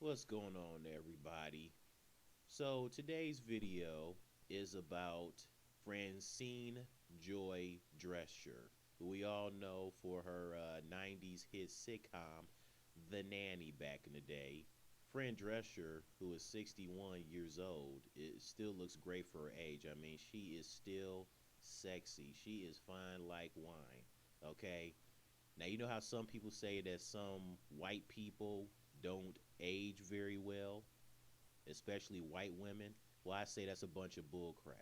What's going on, everybody? So, today's video is about Francine Joy Drescher, who we all know for her 90s hit sitcom, The Nanny, back in the day. Fran Drescher, who is 61 years old, it still looks great for her age. I mean, she is still sexy. She is fine like wine, okay? Now, you know how some people say that some white people don't age very well, especially white women? Well, I say that's a bunch of bull crap.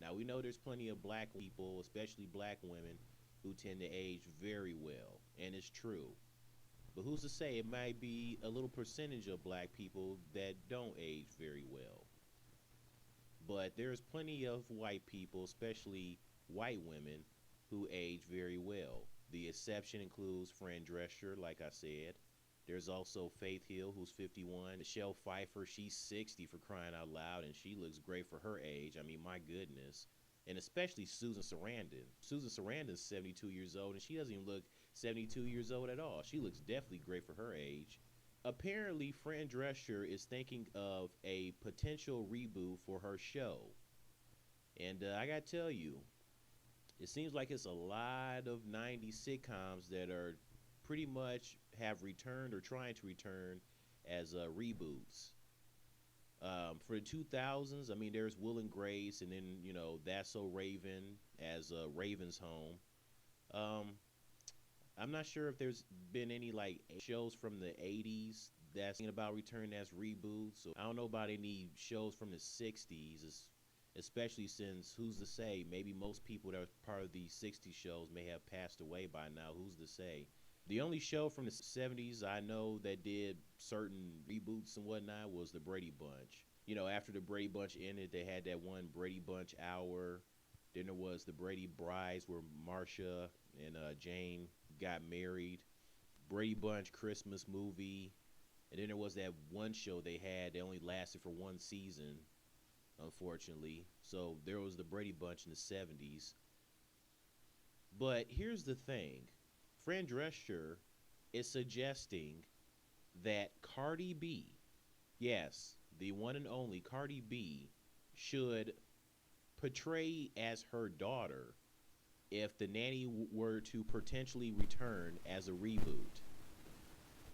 Now, we know there's plenty of black people, especially black women, who tend to age very well, and it's true. But who's to say it might be a little percentage of black people that don't age very well? But there's plenty of white people, especially white women, who age very well. The exception includes Fran Drescher, like I said. There's also Faith Hill, who's 51. Michelle Pfeiffer, she's 60 for crying out loud, and she looks great for her age. I mean, my goodness. And especially Susan Sarandon. Susan Sarandon's 72 years old, and she doesn't even look 72 years old at all. She looks definitely great for her age. Apparently, Fran Drescher is thinking of a potential reboot for her show. And I got to tell you, it seems like it's a lot of 90s sitcoms that are pretty much have returned or trying to return as reboots. For the 2000s, I mean, there's Will and Grace, and then, That's So Raven as Raven's Home. Um, I'm not sure if there's been any like shows from the 80s that's thinking about returning as reboots. So I don't know about any shows from the 60s, especially since who's to say? Maybe most people that are part of these 60s shows may have passed away by now. Who's to say? The only show from the 70s I know that did certain reboots and whatnot was the Brady Bunch. After the Brady Bunch ended, they had that one Brady Bunch hour. Then there was the Brady Brides where Marsha and Jane got married. Brady Bunch Christmas movie. And then there was that one show they had that only lasted for one season, unfortunately. So there was the Brady Bunch in the 70s. But here's the thing. Fran Drescher is suggesting that Cardi B, yes, the one and only Cardi B, should portray as her daughter if the nanny were to potentially return as a reboot.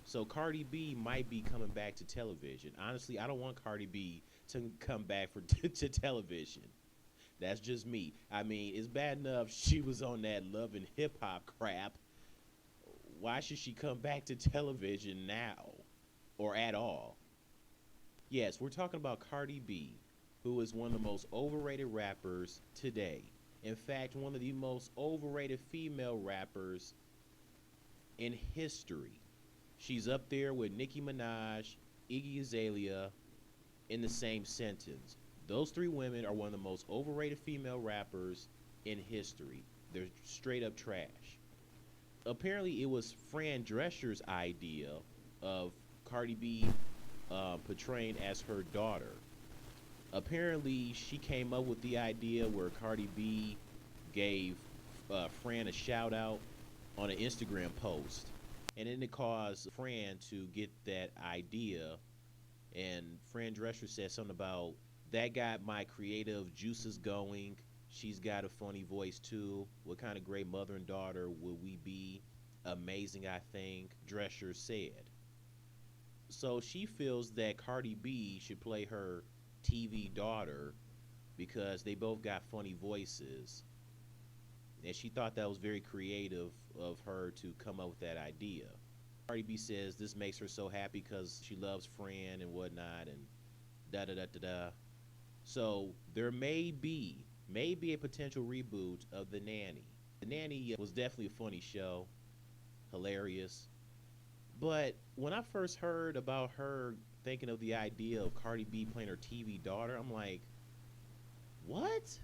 So Cardi B might be coming back to television. Honestly, I don't want Cardi B to come back to television. That's just me. I mean, it's bad enough she was on that Love and Hip Hop crap. Why should she come back to television now or at all? Yes, we're talking about Cardi B, who is one of the most overrated rappers today. In fact, one of the most overrated female rappers in history. She's up there with Nicki Minaj, Iggy Azalea in the same sentence. Those three women are one of the most overrated female rappers in history. They're straight up trash. Apparently, it was Fran Drescher's idea of Cardi B portraying as her daughter. Apparently, she came up with the idea where Cardi B gave Fran a shout out on an Instagram post. And then it caused Fran to get that idea. And Fran Drescher said something about that got my creative juices going. She's got a funny voice too. What kind of great mother and daughter would we be? Amazing, I think, Drescher said. So she feels that Cardi B should play her TV daughter because they both got funny voices. And she thought that was very creative of her to come up with that idea. Cardi B says this makes her so happy because she loves Fran and whatnot and da da da da da. So there may be a potential reboot of The Nanny. The Nanny was definitely a funny show, hilarious. But when I first heard about her thinking of the idea of Cardi B playing her TV daughter, I'm like, what?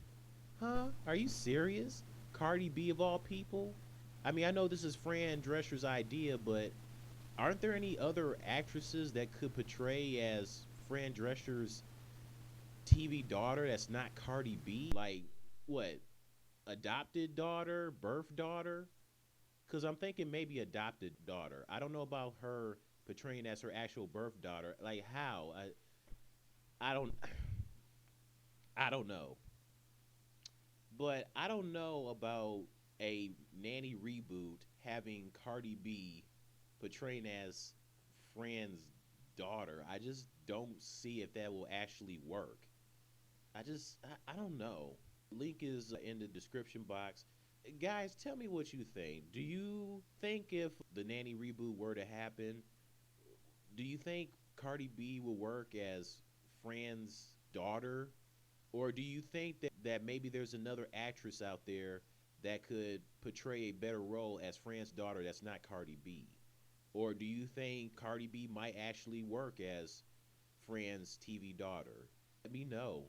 Huh? Are you serious? Cardi B of all people? I mean, I know this is Fran Drescher's idea, but aren't there any other actresses that could portray as Fran Drescher's TV daughter that's not Cardi B? Like, what? Adopted daughter? Birth daughter? Because I'm thinking maybe adopted daughter. I don't know about her portraying as her actual birth daughter. Like how? I don't I don't know. But I don't know about a Nanny reboot having Cardi B portraying as Fran's daughter. I just don't see if that will actually work. I don't know. Link is in the description box. Guys, tell me what you think. Do you think if the Nanny reboot were to happen, do you think Cardi B will work as Fran's daughter? Or do you think that maybe there's another actress out there that could portray a better role as Fran's daughter that's not Cardi B? Or do you think Cardi B might actually work as Fran's TV daughter? Let me know.